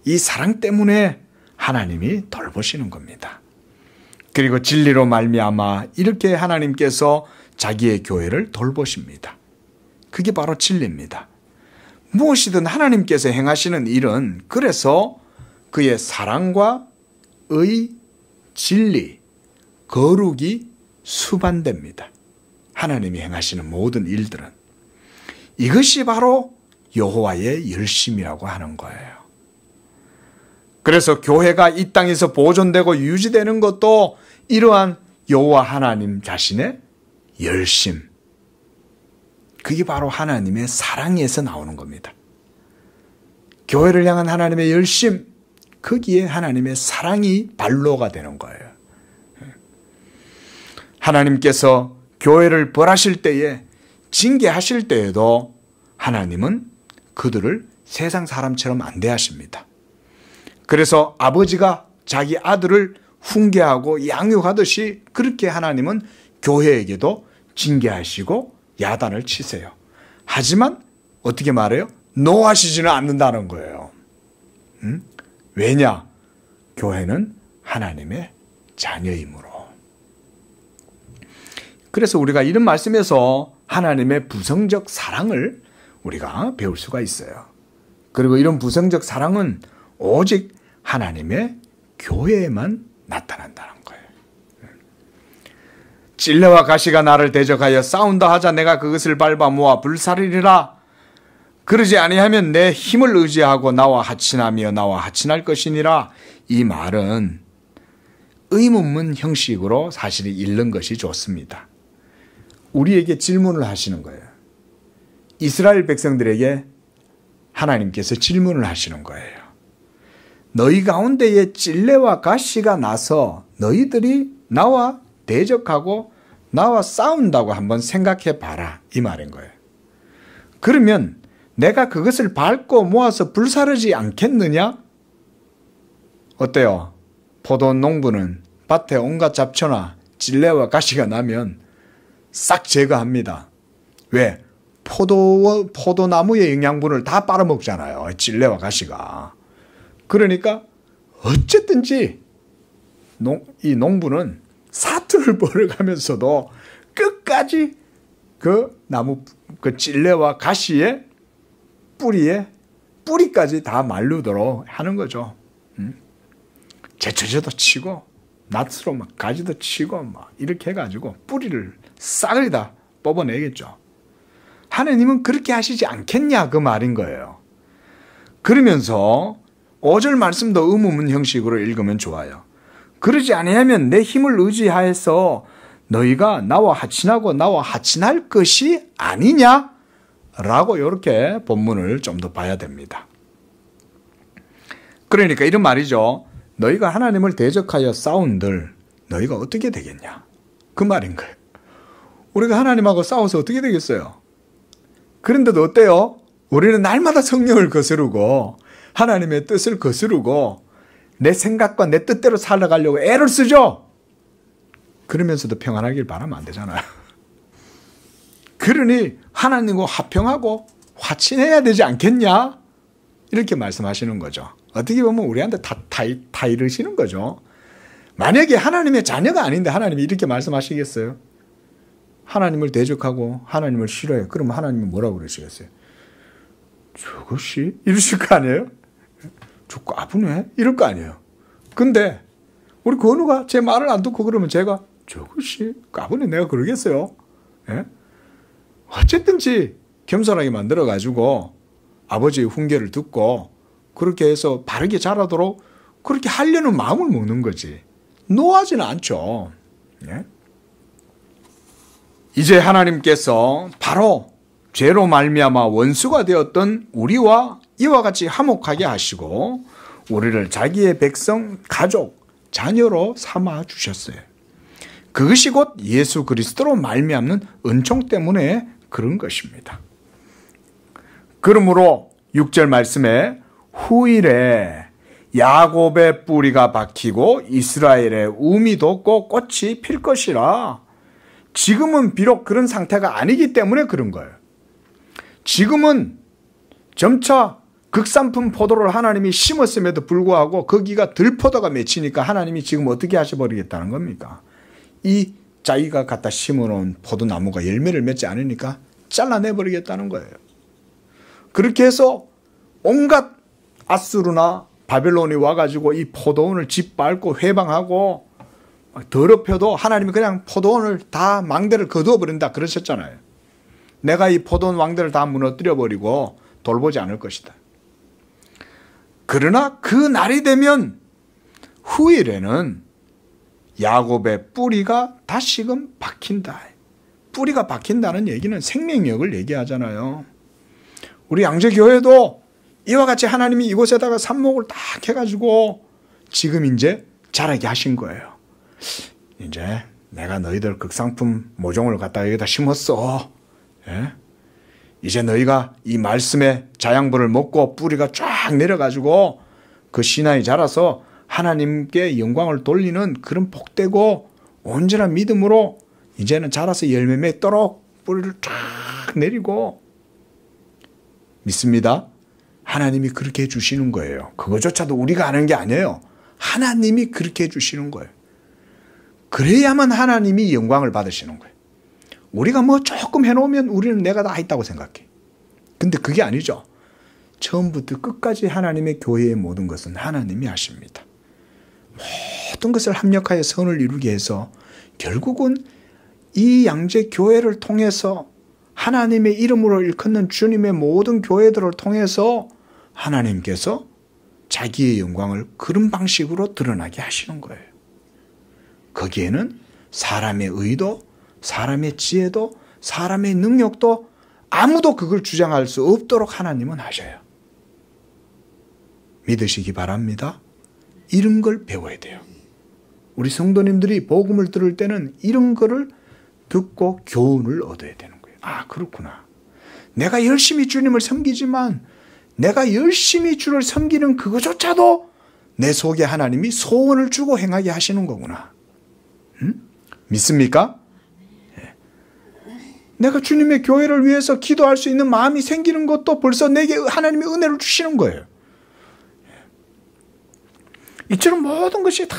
이 사랑 때문에 하나님이 돌보시는 겁니다. 그리고 진리로 말미암아 이렇게 하나님께서 자기의 교회를 돌보십니다. 그게 바로 진리입니다. 무엇이든 하나님께서 행하시는 일은 그래서 그의 사랑과 의, 진리, 거룩이 수반됩니다. 하나님이 행하시는 모든 일들은. 이것이 바로 여호와의 열심이라고 하는 거예요. 그래서 교회가 이 땅에서 보존되고 유지되는 것도 이러한 여호와 하나님 자신의 열심, 그게 바로 하나님의 사랑에서 나오는 겁니다. 교회를 향한 하나님의 열심, 거기에 하나님의 사랑이 발로가 되는 거예요. 하나님께서 교회를 벌하실 때에, 징계하실 때에도 하나님은 그들을 세상 사람처럼 안 대하십니다. 그래서 아버지가 자기 아들을 훈계하고 양육하듯이 그렇게 하나님은 교회에게도 징계하시고 야단을 치세요. 하지만 어떻게 말해요? 노하시지는 않는다는 거예요. 왜냐? 교회는 하나님의 자녀이므로. 그래서 우리가 이런 말씀에서 하나님의 부성적 사랑을 우리가 배울 수가 있어요. 그리고 이런 부성적 사랑은 오직 하나님의 교회에만 나타난다는 거예요. 찔레와 가시가 나를 대적하여 싸운다 하자 내가 그것을 밟아 모아 불사르리라. 그러지 아니하면 내 힘을 의지하고 나와 하친하며 나와 하친할 것이니라. 이 말은 의문문 형식으로 사실 읽는 것이 좋습니다. 우리에게 질문을 하시는 거예요. 이스라엘 백성들에게 하나님께서 질문을 하시는 거예요. 너희 가운데에 찔레와 가시가 나서 너희들이 나와 대적하고 나와 싸운다고 한번 생각해 봐라, 이 말인 거예요. 그러면 내가 그것을 밟고 모아서 불사르지 않겠느냐? 어때요? 포도 농부는 밭에 온갖 잡초나 찔레와 가시가 나면 싹 제거합니다. 왜? 포도나무의 영양분을 다 빨아먹잖아요, 찔레와 가시가. 그러니까 어쨌든지 이 농부는 사투를 벌여가면서도 끝까지 그 나무, 그 찔레와 가시의 뿌리까지 다 마르도록 하는 거죠. 제초제도 치고 낫으로 막 가지도 치고 막 이렇게 해가지고 뿌리를 싹을 다 뽑아내겠죠. 하나님은 그렇게 하시지 않겠냐, 그 말인 거예요. 그러면서 5절 말씀도 의문문 형식으로 읽으면 좋아요. 그러지 아니하면 내 힘을 의지하여서 너희가 나와 하친하고 나와 하친할 것이 아니냐? 라고 이렇게 본문을 좀 더 봐야 됩니다. 그러니까 이런 말이죠. 너희가 하나님을 대적하여 싸운들 너희가 어떻게 되겠냐? 그 말인 거예요. 우리가 하나님하고 싸워서 어떻게 되겠어요? 그런데도 어때요? 우리는 날마다 성령을 거스르고 하나님의 뜻을 거스르고 내 생각과 내 뜻대로 살아가려고 애를 쓰죠? 그러면서도 평안하길 바라면 안 되잖아요. 그러니 하나님과 화평하고 화친해야 되지 않겠냐? 이렇게 말씀하시는 거죠. 어떻게 보면 우리한테 다 이러시는 거죠. 만약에 하나님의 자녀가 아닌데 하나님이 이렇게 말씀하시겠어요? 하나님을 대적하고 하나님을 싫어해. 그러면 하나님이 뭐라고 그러시겠어요? 저것이? 이러실 거 아니에요? 저 까부네? 이럴 거 아니에요. 근데 우리 건우가 제 말을 안 듣고 그러면 제가 저것이 까부네 내가 그러겠어요? 예? 어쨌든지 겸손하게 만들어가지고 아버지의 훈계를 듣고 그렇게 해서 바르게 자라도록 그렇게 하려는 마음을 먹는 거지. 노하지는 않죠. 예? 이제 하나님께서 바로 죄로 말미암아 원수가 되었던 우리와 이와 같이 화목하게 하시고 우리를 자기의 백성, 가족, 자녀로 삼아 주셨어요. 그것이 곧 예수 그리스도로 말미암는 은총 때문에 그런 것입니다. 그러므로 6절 말씀에 후일에 야곱의 뿌리가 박히고 이스라엘의 움이 돋고 꽃이 필 것이라. 지금은 비록 그런 상태가 아니기 때문에 그런 거예요. 지금은 점차 극산품 포도를 하나님이 심었음에도 불구하고 거기가 들포도가 맺히니까 하나님이 지금 어떻게 하셔버리겠다는 겁니까? 이 자기가 갖다 심어놓은 포도나무가 열매를 맺지 않으니까 잘라내버리겠다는 거예요. 그렇게 해서 온갖 아수르나 바벨론이 와가지고 이 포도원을 짓밟고 회방하고 더럽혀도 하나님이 그냥 포도원을 다 망대를 거두어버린다 그러셨잖아요. 내가 이 포도원 왕대를 다 무너뜨려버리고 돌보지 않을 것이다. 그러나 그 날이 되면 후일에는 야곱의 뿌리가 다시금 박힌다. 뿌리가 박힌다는 얘기는 생명력을 얘기하잖아요. 우리 양재교회도 이와 같이 하나님이 이곳에다가 삽목을 딱 해가지고 지금 이제 자라게 하신 거예요. 이제 내가 너희들 극상품 모종을 갖다 여기다 심었어. 예? 이제 너희가 이 말씀의 자양분을 먹고 뿌리가 쫙 내려가지고 그 신앙이 자라서 하나님께 영광을 돌리는 그런 복되고 온전한 믿음으로 이제는 자라서 열매 맺도록 뿌리를 쫙 내리고 믿습니다. 하나님이 그렇게 해주시는 거예요. 그거조차도 우리가 아는 게 아니에요. 하나님이 그렇게 해주시는 거예요. 그래야만 하나님이 영광을 받으시는 거예요. 우리가 뭐 조금 해놓으면 우리는 내가 다 했다고 생각해. 근데 그게 아니죠. 처음부터 끝까지 하나님의 교회의 모든 것은 하나님이 하십니다. 모든 것을 합력하여 선을 이루게 해서 결국은 이 양재 교회를 통해서 하나님의 이름으로 일컫는 주님의 모든 교회들을 통해서 하나님께서 자기의 영광을 그런 방식으로 드러나게 하시는 거예요. 거기에는 사람의 의도, 사람의 지혜도, 사람의 능력도 아무도 그걸 주장할 수 없도록 하나님은 하셔요. 믿으시기 바랍니다. 이런 걸 배워야 돼요. 우리 성도님들이 복음을 들을 때는 이런 거를 듣고 교훈을 얻어야 되는 거예요. 아, 그렇구나. 내가 열심히 주님을 섬기지만 내가 열심히 주를 섬기는 그거조차도 내 속에 하나님이 소원을 주고 행하게 하시는 거구나. 응? 믿습니까? 네. 내가 주님의 교회를 위해서 기도할 수 있는 마음이 생기는 것도 벌써 내게 하나님의 은혜를 주시는 거예요. 이처럼 모든 것이 다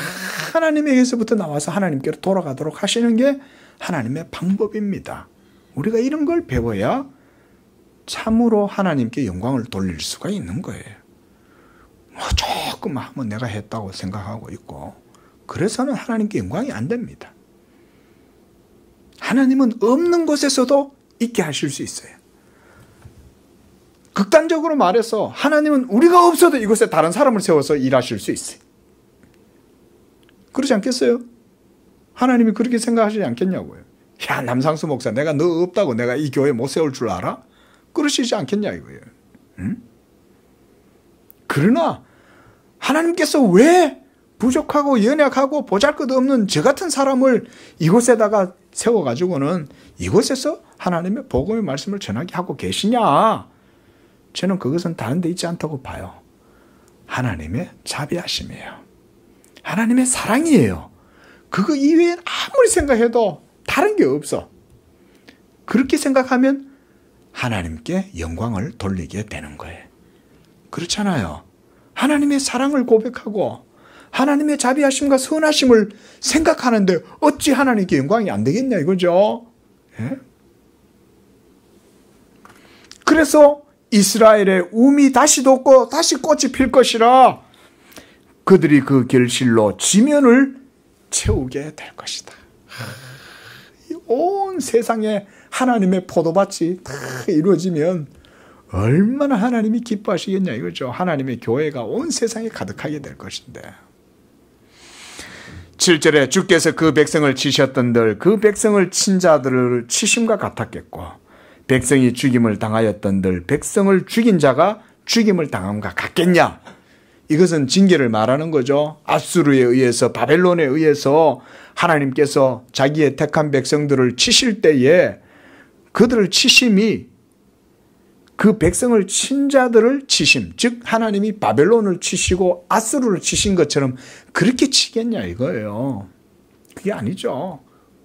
하나님에게서부터 나와서 하나님께로 돌아가도록 하시는 게 하나님의 방법입니다. 우리가 이런 걸 배워야 참으로 하나님께 영광을 돌릴 수가 있는 거예요. 뭐 조금 하면 내가 했다고 생각하고 있고 그래서는 하나님께 영광이 안 됩니다. 하나님은 없는 곳에서도 있게 하실 수 있어요. 극단적으로 말해서 하나님은 우리가 없어도 이곳에 다른 사람을 세워서 일하실 수 있어요. 그러지 않겠어요? 하나님이 그렇게 생각하시지 않겠냐고요. 야, 남상수 목사, 내가 너 없다고 내가 이 교회 못 세울 줄 알아? 그러시지 않겠냐 이거예요. 응? 그러나 하나님께서 왜 부족하고 연약하고 보잘것없는 저 같은 사람을 이곳에다가 세워가지고는 이곳에서 하나님의 복음의 말씀을 전하게 하고 계시냐? 저는 그것은 다른 데 있지 않다고 봐요. 하나님의 자비하심이에요. 하나님의 사랑이에요. 그거 이외엔 아무리 생각해도 다른 게 없어. 그렇게 생각하면 하나님께 영광을 돌리게 되는 거예요. 그렇잖아요. 하나님의 사랑을 고백하고 하나님의 자비하심과 선하심을 생각하는데 어찌 하나님께 영광이 안 되겠냐 이거죠. 예? 그래서 이스라엘의 움이 다시 돋고 다시 꽃이 필 것이라 그들이 그 결실로 지면을 채우게 될 것이다. 온 세상에 하나님의 포도밭이 다 이루어지면 얼마나 하나님이 기뻐하시겠냐 이거죠. 하나님의 교회가 온 세상에 가득하게 될 것인데. 7절에 주께서 그 백성을 치셨던들 그 백성을 친 자들을 치심과 같았겠고 백성이 죽임을 당하였던들 백성을 죽인 자가 죽임을 당함과 같겠냐. 이것은 징계를 말하는 거죠. 아수르에 의해서 바벨론에 의해서 하나님께서 자기의 택한 백성들을 치실 때에 그들을 치심이 그 백성을 친 자들을 치심, 즉 하나님이 바벨론을 치시고 아수르를 치신 것처럼 그렇게 치겠냐 이거예요. 그게 아니죠.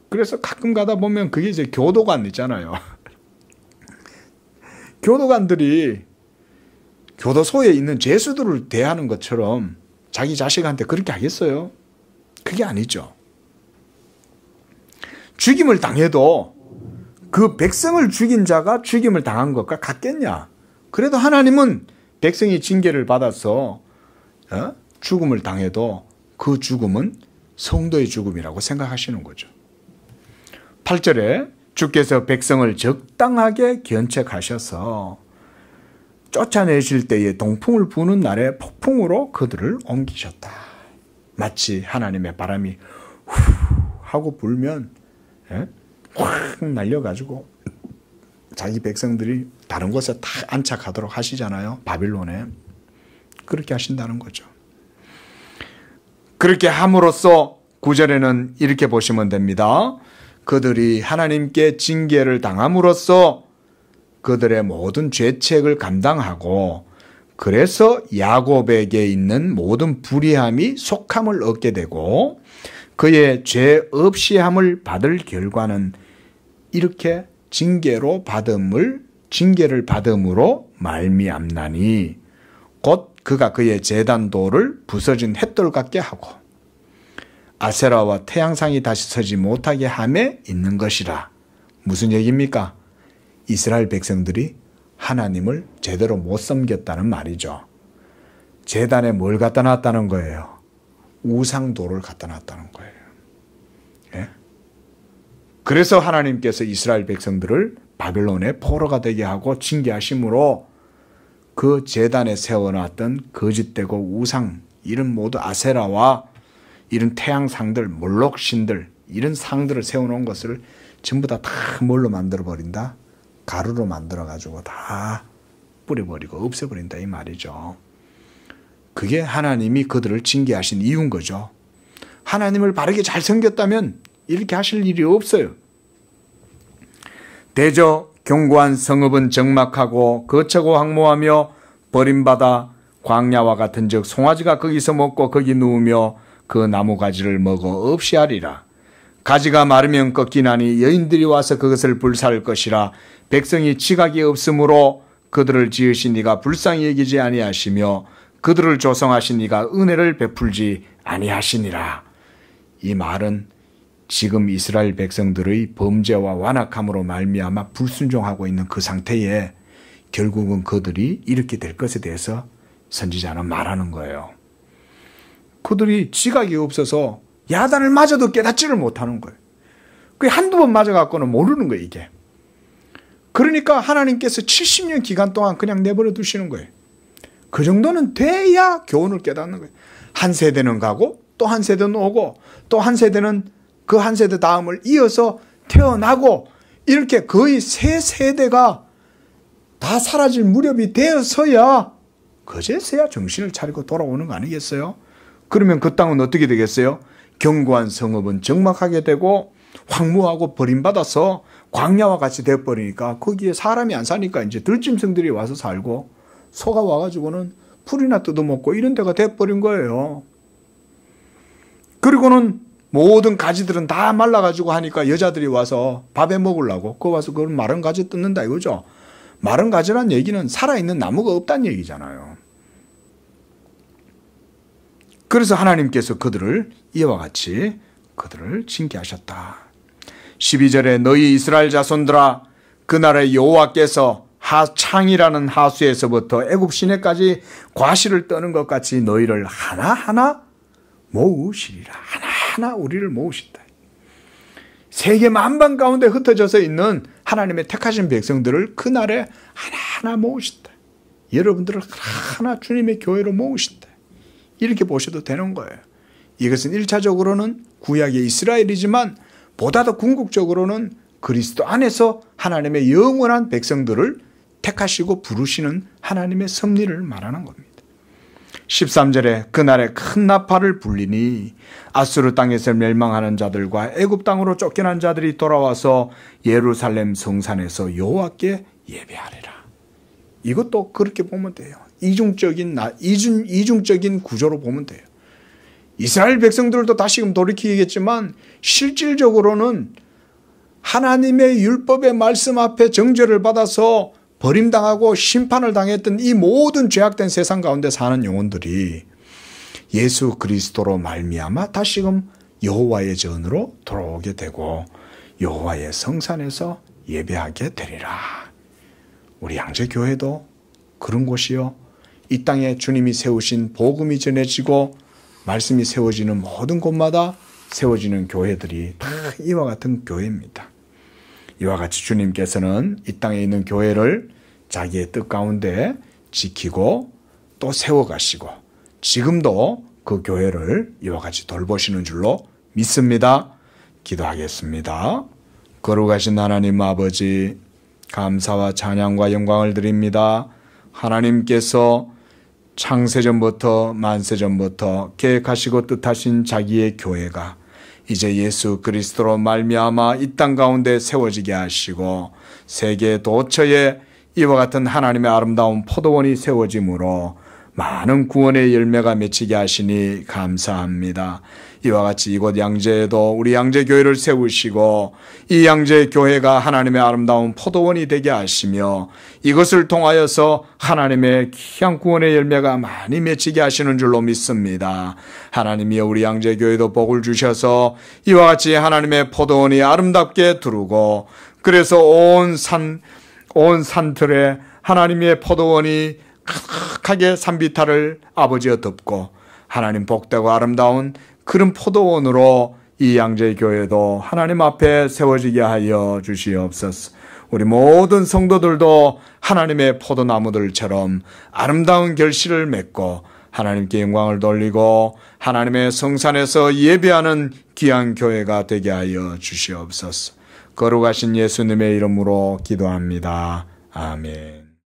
그래서 가끔 가다 보면 그게 이제 교도관이잖아요. 교도관들이 교도소에 있는 죄수들을 대하는 것처럼 자기 자식한테 그렇게 하겠어요? 그게 아니죠. 죽임을 당해도 그 백성을 죽인 자가 죽임을 당한 것과 같겠냐? 그래도 하나님은 백성이 징계를 받아서 죽음을 당해도 그 죽음은 성도의 죽음이라고 생각하시는 거죠. 8절에 주께서 백성을 적당하게 견책하셔서 쫓아내실 때에 동풍을 부는 날에 폭풍으로 그들을 옮기셨다. 마치 하나님의 바람이 후 하고 불면 확 날려가지고 자기 백성들이 다른 곳에 다 안착하도록 하시잖아요. 바빌론에. 그렇게 하신다는 거죠. 그렇게 함으로써 9절에는 이렇게 보시면 됩니다. 그들이 하나님께 징계를 당함으로써 그들의 모든 죄책을 감당하고 그래서 야곱에게 있는 모든 불의함이 속함을 얻게 되고 그의 죄 없이 함을 받을 결과는 이렇게 징계를 받음으로 말미암나니 곧 그가 그의 제단돌을 부서진 햇돌 같게 하고 아세라와 태양상이 다시 서지 못하게 함에 있는 것이라. 무슨 얘기입니까? 이스라엘 백성들이 하나님을 제대로 못 섬겼다는 말이죠. 제단에 뭘 갖다 놨다는 거예요? 우상돌을 갖다 놨다는 거예요. 예? 그래서 하나님께서 이스라엘 백성들을 바벨론의 포로가 되게 하고 징계하심으로 그 제단에 세워놨던 거짓되고 우상, 이런 모두 아세라와 이런 태양상들, 몰록신들, 이런 상들을 세워놓은 것을 전부 다 뭘로 만들어버린다? 가루로 만들어가지고 다 뿌려버리고 없애버린다 이 말이죠. 그게 하나님이 그들을 징계하신 이유인 거죠. 하나님을 바르게 잘 섬겼다면 이렇게 하실 일이 없어요. 대저 견고한 성읍은 적막하고 거처고 황무하며 버림받아 광야와 같은즉 송아지가 거기서 먹고 거기 누우며 그 나무가지를 먹어 없이 하리라. 가지가 마르면 꺾이나니 여인들이 와서 그것을 불사를 것이라. 백성이 지각이 없으므로 그들을 지으신 이가 불쌍히 여기지 아니하시며 그들을 조성하신 이가 은혜를 베풀지 아니하시니라. 이 말은 지금 이스라엘 백성들의 범죄와 완악함으로 말미암아 불순종하고 있는 그 상태에 결국은 그들이 이렇게 될 것에 대해서 선지자는 말하는 거예요. 그들이 지각이 없어서 야단을 맞아도 깨닫지를 못하는 거예요. 그게 한두 번 맞아갖고는 모르는 거예요, 이게. 그러니까 하나님께서 70년 기간 동안 그냥 내버려 두시는 거예요. 그 정도는 돼야 교훈을 깨닫는 거예요. 한 세대는 가고 또 한 세대는 오고 또 한 세대는 그 한 세대 다음을 이어서 태어나고 이렇게 거의 세 세대가 다 사라질 무렵이 되어서야 그제서야 정신을 차리고 돌아오는 거 아니겠어요? 그러면 그 땅은 어떻게 되겠어요? 견고한 성읍은 적막하게 되고 황무하고 버림받아서 광야와 같이 돼버리니까 거기에 사람이 안 사니까 이제 들짐승들이 와서 살고 소가 와가지고는 풀이나 뜯어먹고 이런 데가 돼버린 거예요. 그리고는 모든 가지들은 다 말라가지고 하니까 여자들이 와서 밥에 먹으려고 그거 와서 그걸 마른 가지 뜯는다 이거죠. 마른 가지란 얘기는 살아있는 나무가 없다는 얘기잖아요. 그래서 하나님께서 그들을 이와 같이 그들을 징계하셨다. 12절에 너희 이스라엘 자손들아 그날에 여호와께서 창이라는 하수에서부터 애굽 시내까지 과실을 떠는 것 같이 너희를 하나하나 모으시리라. 하나하나 우리를 모으신다. 세계 만방 가운데 흩어져서 있는 하나님의 택하신 백성들을 그날에 하나하나 모으신다. 여러분들을 하나 주님의 교회로 모으신다. 이렇게 보셔도 되는 거예요. 이것은 1차적으로는 구약의 이스라엘이지만 보다 더 궁극적으로는 그리스도 안에서 하나님의 영원한 백성들을 택하시고 부르시는 하나님의 섭리를 말하는 겁니다. 13절에 그날에 큰 나팔을 불리니 아수르 땅에서 멸망하는 자들과 애굽 땅으로 쫓겨난 자들이 돌아와서 예루살렘 성산에서 여호와께 예배하리라. 이것도 그렇게 보면 돼요. 이중적인 구조로 보면 돼요. 이스라엘 백성들도 다시금 돌이키겠지만 실질적으로는 하나님의 율법의 말씀 앞에 정죄를 받아서 버림당하고 심판을 당했던 이 모든 죄악된 세상 가운데 사는 영혼들이 예수 그리스도로 말미암아 다시금 여호와의 전으로 돌아오게 되고 여호와의 성산에서 예배하게 되리라. 우리 양재교회도 그런 곳이요. 이 땅에 주님이 세우신 복음이 전해지고 말씀이 세워지는 모든 곳마다 세워지는 교회들이 다 이와 같은 교회입니다. 이와 같이 주님께서는 이 땅에 있는 교회를 자기의 뜻 가운데 지키고 또 세워가시고 지금도 그 교회를 이와 같이 돌보시는 줄로 믿습니다. 기도하겠습니다. 거룩하신 하나님 아버지, 감사와 찬양과 영광을 드립니다. 하나님께서 창세전부터 만세전부터 계획하시고 뜻하신 자기의 교회가 이제 예수 그리스도로 말미암아 이 땅 가운데 세워지게 하시고 세계 도처에 이와 같은 하나님의 아름다운 포도원이 세워짐으로 많은 구원의 열매가 맺히게 하시니 감사합니다. 이와 같이 이곳 양재에도 우리 양재교회를 세우시고 이 양재교회가 하나님의 아름다운 포도원이 되게 하시며 이것을 통하여서 하나님의 귀한 구원의 열매가 많이 맺히게 하시는 줄로 믿습니다. 하나님이여 우리 양재교회도 복을 주셔서 이와 같이 하나님의 포도원이 아름답게 두르고 그래서 온 산들에 하나님의 포도원이 가득하게 산비탈을 아버지여 덮고 하나님 복되고 아름다운 그런 포도원으로 이 양재교회도 하나님 앞에 세워지게 하여 주시옵소서. 우리 모든 성도들도 하나님의 포도나무들처럼 아름다운 결실을 맺고 하나님께 영광을 돌리고 하나님의 성산에서 예배하는 귀한 교회가 되게 하여 주시옵소서. 거룩하신 예수님의 이름으로 기도합니다. 아멘.